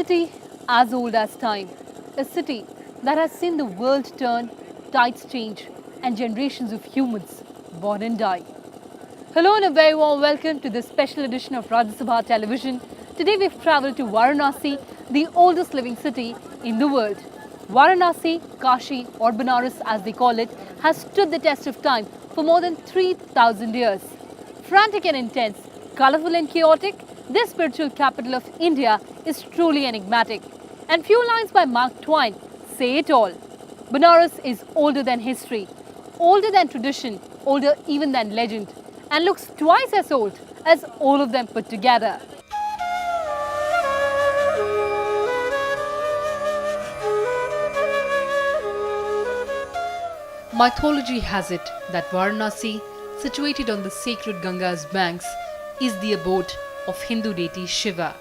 city as old as time, a city that has seen the world turn, tides change, and generations of humans born and die. Hello and a very warm welcome to this special edition of Rajya Sabha Television. Today we've travelled to Varanasi, the oldest living city in the world. Varanasi, Kashi or Banaras as they call it, has stood the test of time for more than 3,000 years. Frantic and intense, colourful and chaotic, this spiritual capital of India is truly enigmatic. And few lines by Mark Twain say it all. Banaras is older than history, older than tradition, older even than legend, and looks twice as old as all of them put together. Mythology has it that Varanasi, situated on the sacred Ganga's banks, is the abode of Hindu deity Shiva.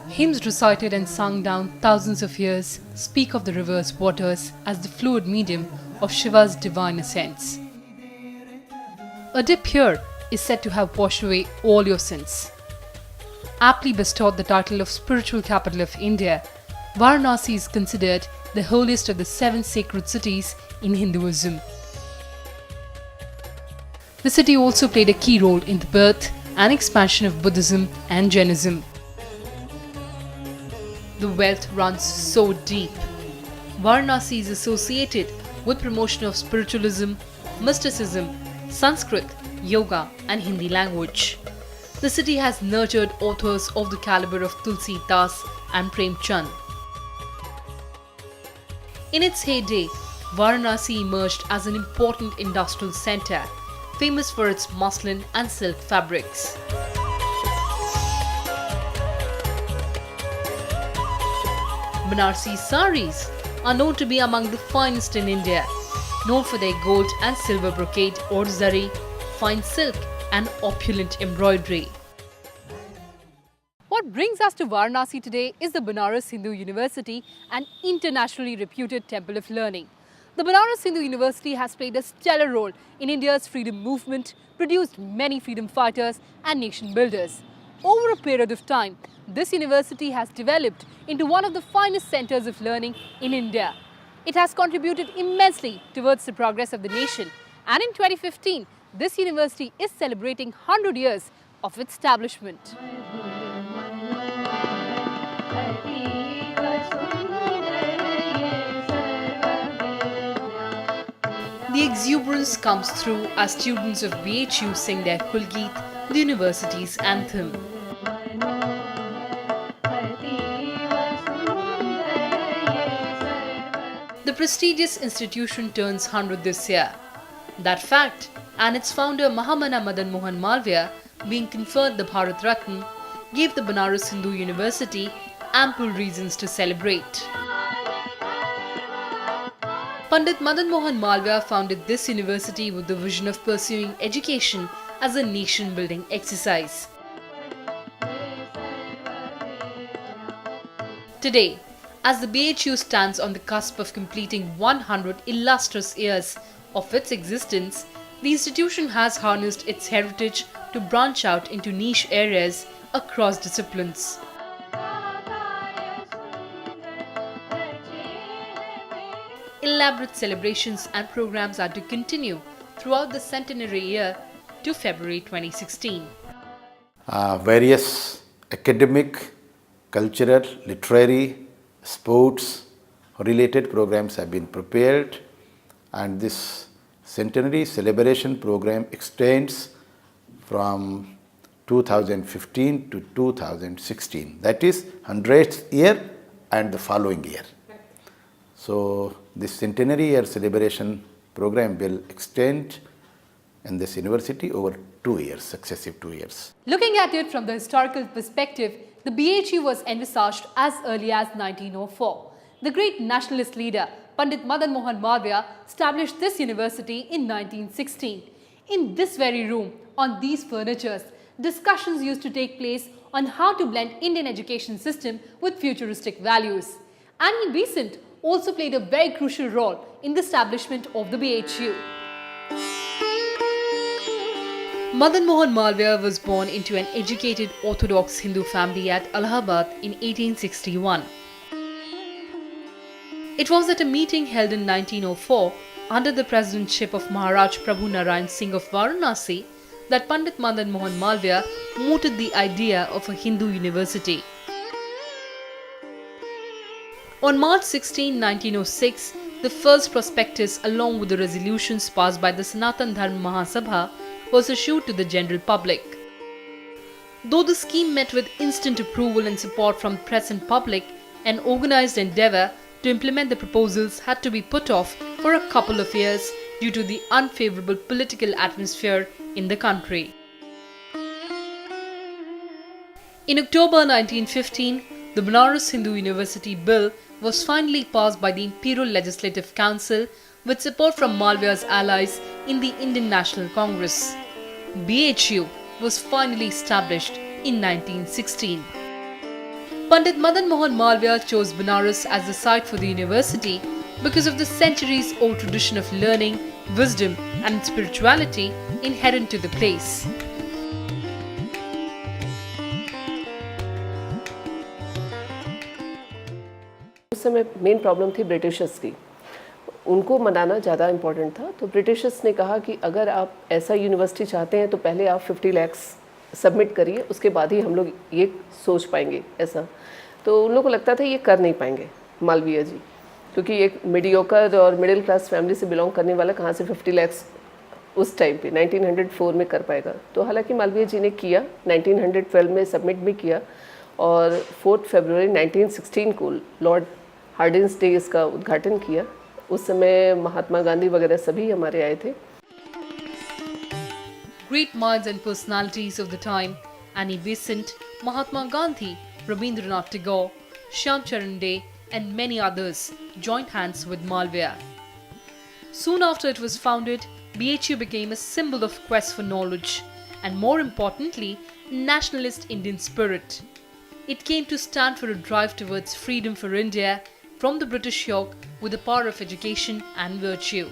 Hymns recited and sung down thousands of years speak of the river's waters as the fluid medium of Shiva's divine essence. A dip here is said to have washed away all your sins. Aptly bestowed the title of spiritual capital of India, Varanasi is considered the holiest of the 7 sacred cities in Hinduism. The city also played a key role in the birth and expansion of Buddhism and Jainism. The wealth runs so deep. Varanasi is associated with promotion of spiritualism, mysticism, Sanskrit, yoga and Hindi language. The city has nurtured authors of the caliber of Tulsi Das and Prem Chand. In its heyday, Varanasi emerged as an important industrial centre, famous for its muslin and silk fabrics. Banarsi saris are known to be among the finest in India, known for their gold and silver brocade or zari, fine silk and opulent embroidery. What brings us to Varanasi today is the Banaras Hindu University, an internationally reputed temple of learning. The Banaras Hindu University has played a stellar role in India's freedom movement, produced many freedom fighters and nation builders. Over a period of time, this university has developed into one of the finest centres of learning in India. It has contributed immensely towards the progress of the nation, and in 2015, this university is celebrating 100 years of its establishment. The exuberance comes through as students of BHU sing their Kulgeet, the university's anthem. The prestigious institution turns 100 this year. That fact and its founder Mahamana Madan Mohan Malviya being conferred the Bharat Ratna gave the Banaras Hindu University ample reasons to celebrate. Pandit Madan Mohan Malviya founded this university with the vision of pursuing education as a nation-building exercise. Today, as the BHU stands on the cusp of completing 100 illustrious years of its existence, the institution has harnessed its heritage to branch out into niche areas across disciplines. Elaborate celebrations and programs are to continue throughout the centenary year to February 2016. Various academic, cultural, literary, sports related programs have been prepared, and this centenary celebration program extends from 2015 to 2016. That is 100th year and the following year. So this centenary year celebration program will extend in this university over 2 years, successive 2 years. Looking at it from the historical perspective, the BHU was envisaged as early as 1904. The great nationalist leader Pandit Madan Mohan Malviya established this university in 1916. In this very room, on these furnitures, discussions used to take place on how to blend Indian education system with futuristic values. Annie Besant also played a very crucial role in the establishment of the BHU. Madan Mohan Malviya was born into an educated Orthodox Hindu family at Allahabad in 1861. It was at a meeting held in 1904 under the presidentship of Maharaj Prabhu Narayan Singh of Varanasi that Pandit Madan Mohan Malviya mooted the idea of a Hindu university. On March 16, 1906, the first prospectus along with the resolutions passed by the Sanatan Dharma Mahasabha was issued to the general public. Though the scheme met with instant approval and support from press and public, an organized endeavour to implement the proposals had to be put off for a couple of years due to the unfavourable political atmosphere in the country. In October 1915, the Banaras Hindu University Bill was finally passed by the Imperial Legislative Council with support from Malviya's allies in the Indian National Congress. BHU was finally established in 1916. Pandit Madan Mohan Malviya chose Banaras as the site for the university because of the centuries-old tradition of learning, wisdom and spirituality inherent to the place. उस समय main problem थी Britishers की, उनको मनाना ज़्यादा important था। तो Britishers ने कहा कि अगर आप ऐसा यूनिवर्सिटी चाहते हैं तो पहले आप 50 लाख सबमिट करिए, उसके बाद ही हम लोग ये सोच पाएंगे ऐसा। तो उन लोगों को लगता था ये कर नहीं पाएंगे मालवीय जी, क्योंकि एक मीडियोकर और मिडिल क्लास फैमिली से बिलोंग करने वाला कहाँ से 50 लाख उस टाइम पे 1904 में कर पाएगा। तो हालांकि मालवीय जी ने किया, 1912 में सबमिट भी किया और 4 फरवरी 1916 को लॉर्ड हार्डिंस डे इसका उद्घाटन किया। उस समय महात्मा गांधी वगैरह सभी हमारे आए थे। Great minds and personalities of the time, Annie Besant, Mahatma Gandhi, Rabindranath Tagore, Shyam Charan Dey and many others joined hands with Malviya. Soon after it was founded, BHU became a symbol of quest for knowledge and, more importantly, nationalist Indian spirit. It came to stand for a drive towards freedom for India from the British yoke with the power of education and virtue.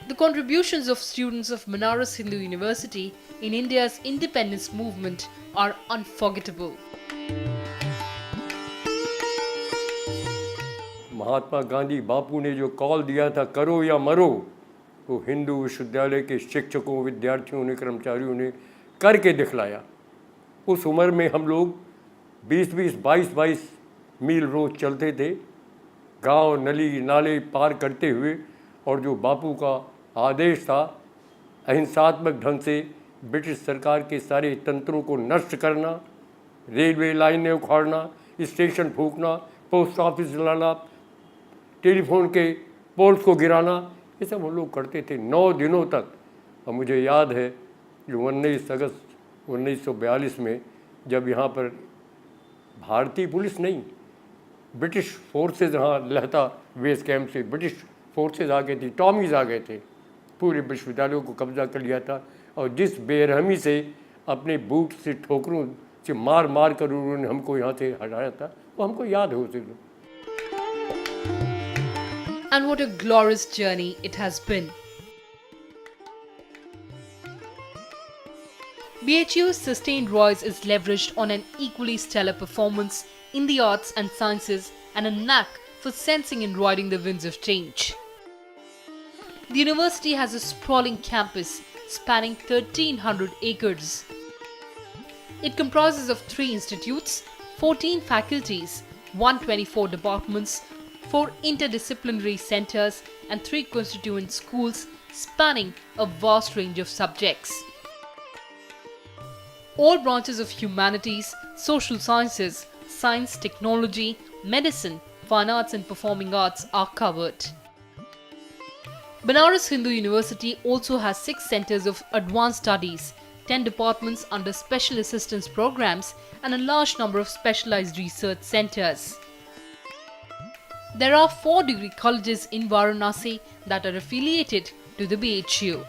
The contributions of students of Banaras Hindu University in India's independence movement are unforgettable. Mahatma Gandhi बापू ने जो call दिया था करो या मरो, वो हिंदू विश्वविद्यालय के शिक्षकों, विद्यार्थियों ने, कर्मचारियों ने करके दिखलाया। उस उम्र में हम लोग 20-20, 22-22 मील रोज चलते थे, गांव नली नाले पार करते हुए, और जो बापू का आदेश था अहिंसात्मक ढंग से ब्रिटिश सरकार के सारे तंत्रों को नष्ट करना, रेलवे लाइनें उखाड़ना, स्टेशन फूंकना, पोस्ट ऑफिस जलाना, टेलीफोन के पोल्स को गिराना, ये सब हम लोग करते थे 9 दिनों तक। और मुझे याद है जो 19 अगस्त 1942 में जब यहाँ पर भारतीय पुलिस नहीं, ब्रिटिश फोर्सेज यहाँ लहता बेस कैंप से ब्रिटिश फोर्सेज आ गए थे, टॉमीज आ गए थे, पूरे विश्वविद्यालयों को कब्जा कर लिया था। और जिस बेरहमी से अपने बूट से ठोकरों से मार मार कर उन्होंने हमको यहाँ से हटाया था, वो हमको याद है उस दिन। And what a glorious journey it has been. BHU's sustained rise is leveraged on an equally stellar performance in the arts and sciences and a knack for sensing and riding the winds of change. The university has a sprawling campus spanning 1,300 acres. It comprises of 3 institutes, 14 faculties, 124 departments, 4 interdisciplinary centers and 3 constituent schools spanning a vast range of subjects. All branches of humanities, social sciences, science, technology, medicine, fine arts and performing arts are covered. Banaras Hindu University also has 6 centers of advanced studies, 10 departments under special assistance programs and a large number of specialized research centers. There are 4 degree colleges in Varanasi that are affiliated to the BHU.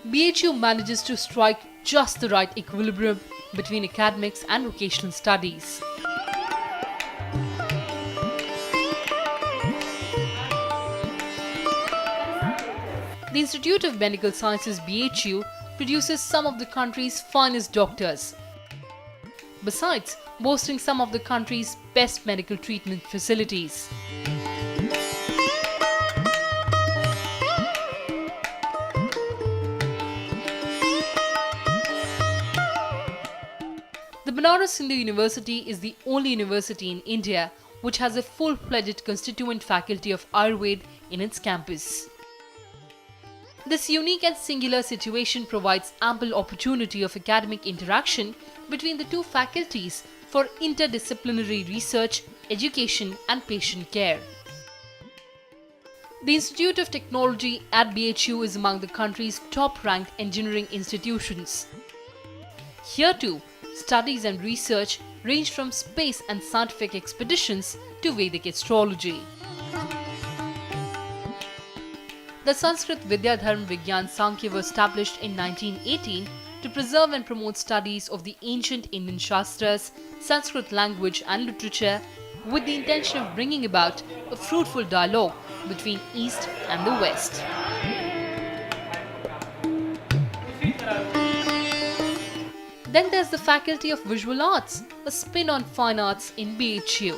BHU manages to strike just the right equilibrium between academics and vocational studies. The The Institute of Medical Sciences BHU produces some of the country's finest doctors, besides boasting some of the country's best medical treatment facilities. The Banaras Hindu University is the only university in India which has a full-fledged constituent faculty of Ayurveda in its campus. This unique and singular situation provides ample opportunity of academic interaction between the two faculties for interdisciplinary research, education and patient care. The Institute of Technology at BHU is among the country's top-ranked engineering institutions. Here too, studies and research range from space and scientific expeditions to Vedic astrology. The Sanskrit Vidyadharm Vigyan Sankhya was established in 1918 to preserve and promote studies of the ancient Indian Shastras, Sanskrit language and literature, with the intention of bringing about a fruitful dialogue between East and the West. Then there's the Faculty of Visual Arts, a spin on fine arts in BHU.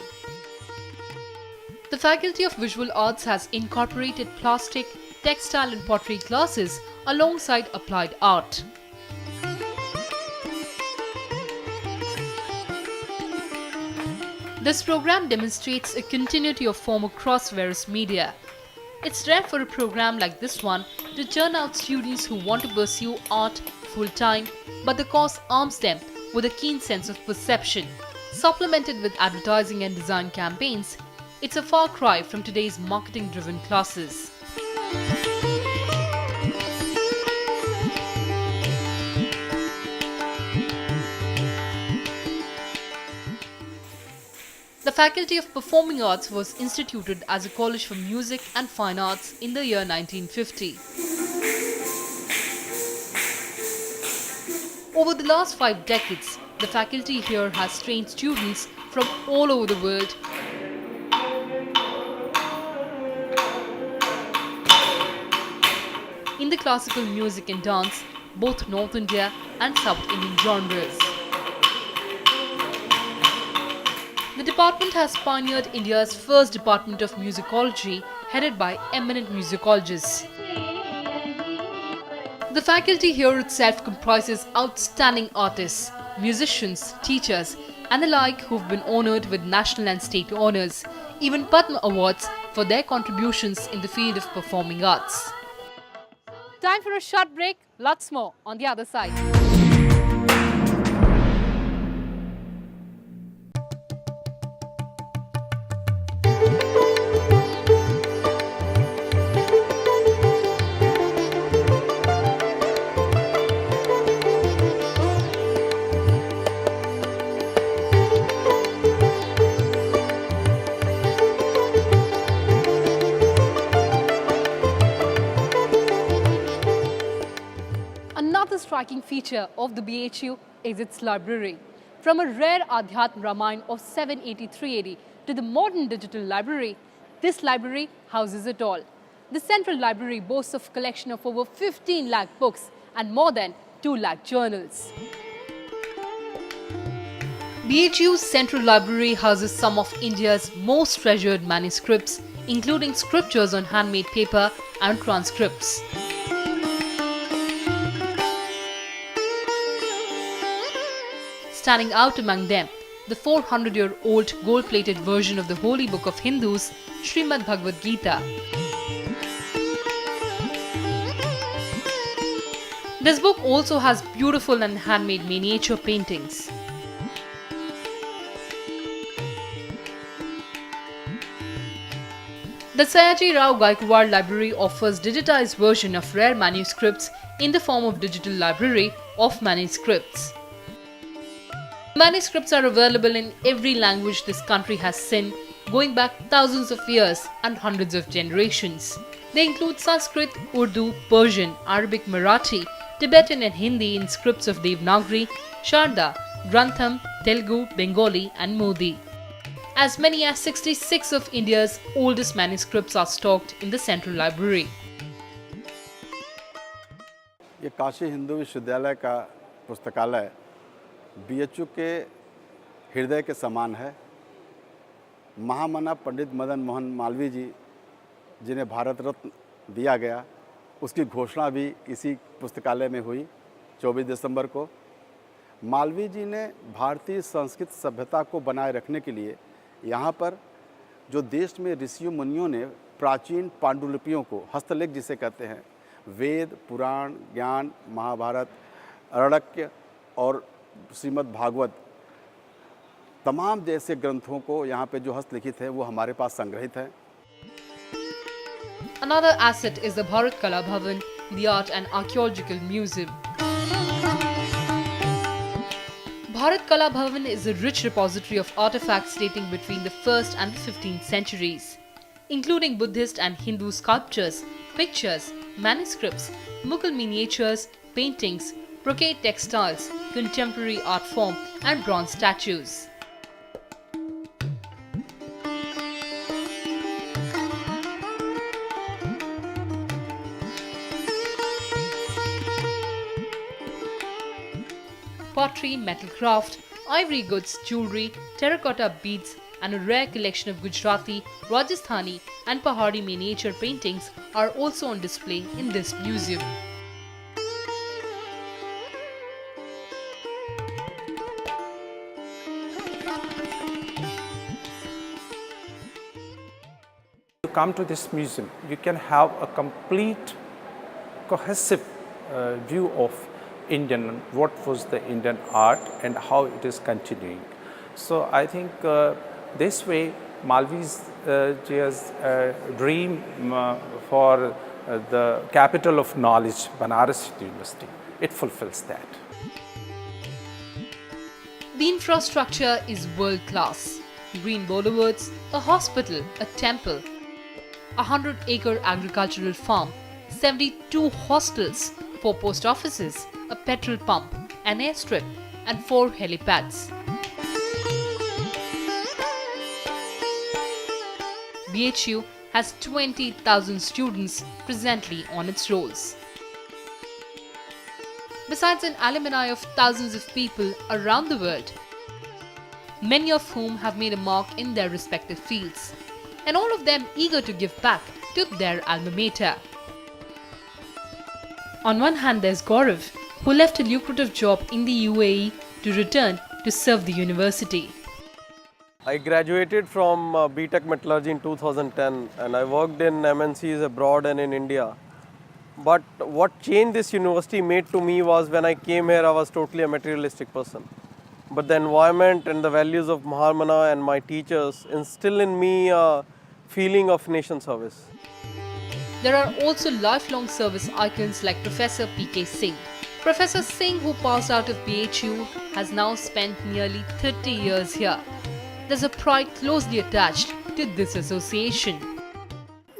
The Faculty of Visual Arts has incorporated plastic, textile and pottery classes alongside applied art. This program demonstrates a continuity of form across various media. It's rare for a program like this one to churn out students who want to pursue art full-time, but the course arms them with a keen sense of perception. Supplemented with advertising and design campaigns, it's a far cry from today's marketing-driven classes. The Faculty of Performing Arts was instituted as a college for music and fine arts in the year 1950. Over the last 5 decades, the faculty here has trained students from all over the world in the classical music and dance, both North India and South Indian genres. The department has pioneered India's first department of musicology, headed by eminent musicologists. The faculty here itself comprises outstanding artists, musicians, teachers, and the like who've been honored with national and state honors, even Padma Awards for their contributions in the field of performing arts. Time for a short break, lots more on the other side. Another striking feature of the BHU is its library. From a rare Adhyatma Ramayana of 783 AD to the modern digital library, this library houses it all. The central library boasts of a collection of over 15 lakh books and more than 2 lakh journals. BHU's central library houses some of India's most treasured manuscripts, including scriptures on handmade paper and transcripts. Standing out among them, the 400-year-old gold-plated version of the holy book of Hindus, Srimad Bhagavad Gita. This book also has beautiful and handmade miniature paintings. The Sayaji Rao Gaikwad Library offers digitized version of rare manuscripts in the form of digital library of manuscripts. Manuscripts are available in every language this country has seen, going back thousands of years and hundreds of generations. They include Sanskrit, Urdu, Persian, Arabic, Marathi, Tibetan and Hindi in scripts of Devanagari, Sharda, Grantham, Telugu, Bengali and Modi. As many as 66 of India's oldest manuscripts are stocked in the Central Library. ये काशी हिंदू विश्वविद्यालय का पुस्तकालय BHU के हृदय के समान है। महामना पंडित मदन मोहन मालवीय जी जिन्हें भारत रत्न दिया गया, उसकी घोषणा भी इसी पुस्तकालय में हुई 24 दिसंबर को। मालवीय जी ने भारतीय संस्कृत सभ्यता को बनाए रखने के लिए यहाँ पर जो देश में ऋषियों मुनियों ने प्राचीन पांडुलिपियों को, हस्तलेख जिसे कहते हैं, वेद, पुराण, ज्ञान, महाभारत, अरण्यक और श्रीमद् भागवत, तमाम जैसे ग्रंथों को यहाँ पे जो हस्तलिखित है वो हमारे पास संग्रहित है। Another asset is the Bharat Kala Bhavan, the Art and Archaeological Museum. Bharat Kala Bhavan is a rich repository of artifacts dating between the 1st and the 15th centuries, including Buddhist and Hindu sculptures, pictures, manuscripts, Mughal miniatures, paintings, brocade textiles, contemporary art form, and bronze statues. Pottery, metal craft, ivory goods, jewelry, terracotta beads, and a rare collection of Gujarati, Rajasthani, and Pahari miniature paintings are also on display in this museum. You come to this museum, you can have a complete, cohesive view of Indian, what was the Indian art and how it is continuing. So I think this way Malviya's dream for the capital of knowledge, Banaras Hindu University, it fulfills that. The infrastructure is world-class. Green boulevards, a hospital, a temple, a 100-acre agricultural farm, 72 hostels, 4 post offices, a petrol pump, an airstrip, and 4 helipads. BHU has 20,000 students presently on its rolls. Besides an alumni of thousands of people around the world, many of whom have made a mark in their respective fields, and all of them eager to give back to their alma mater. On one hand, there's Gaurav, who left a lucrative job in the UAE to return to serve the university. I graduated from BTech Metallurgy in 2010 and I worked in MNCs abroad and in India. But what change this university made to me was when I came here, I was totally a materialistic person. But the environment and the values of Mahamana and my teachers instill in me a feeling of nation service. There are also lifelong service icons like Professor P.K. Singh. Professor Singh, who passed out of BHU, has now spent nearly 30 years here. There's a pride closely attached to this association.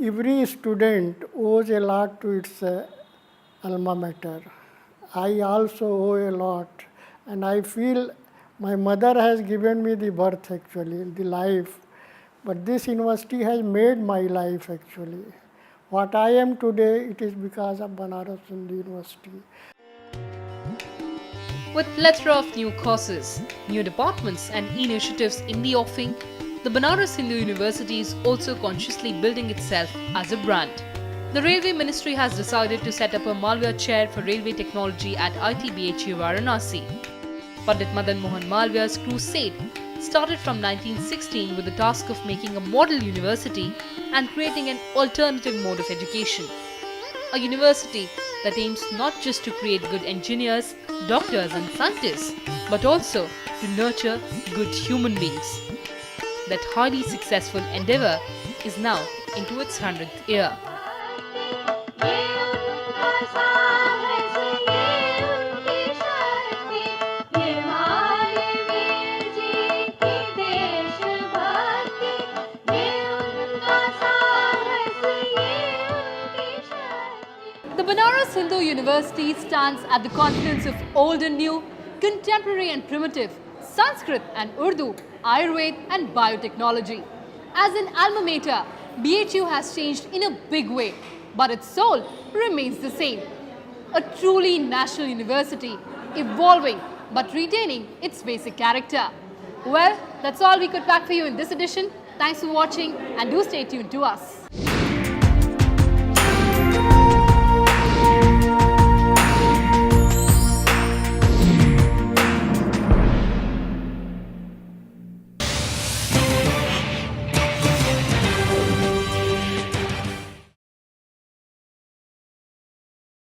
Every student owes a lot to its alma mater. I also owe a lot, and I feel my mother has given me the birth actually, the life, but this university has made my life actually. What I am today, it is because of Banaras Hindu University. With plethora of new courses, new departments and initiatives in the offing, the Banaras Hindu University is also consciously building itself as a brand. The Railway Ministry has decided to set up a Malviya Chair for Railway Technology at ITBHU Varanasi. Pandit Madan Mohan Malviya's crusade started from 1916 with the task of making a model university and creating an alternative mode of education. A university that aims not just to create good engineers, doctors and scientists, but also to nurture good human beings. That highly successful endeavour is now into its 100th year. The Banaras Hindu University stands at the confluence of old and new, contemporary and primitive, Sanskrit and Urdu, Ayurveda and biotechnology. As an alma mater, BHU has changed in a big way, but its soul remains the same. a truly national university, evolving but retaining its basic character. Well, that's all we could pack for you in this edition. Thanks for watching and do stay tuned to us.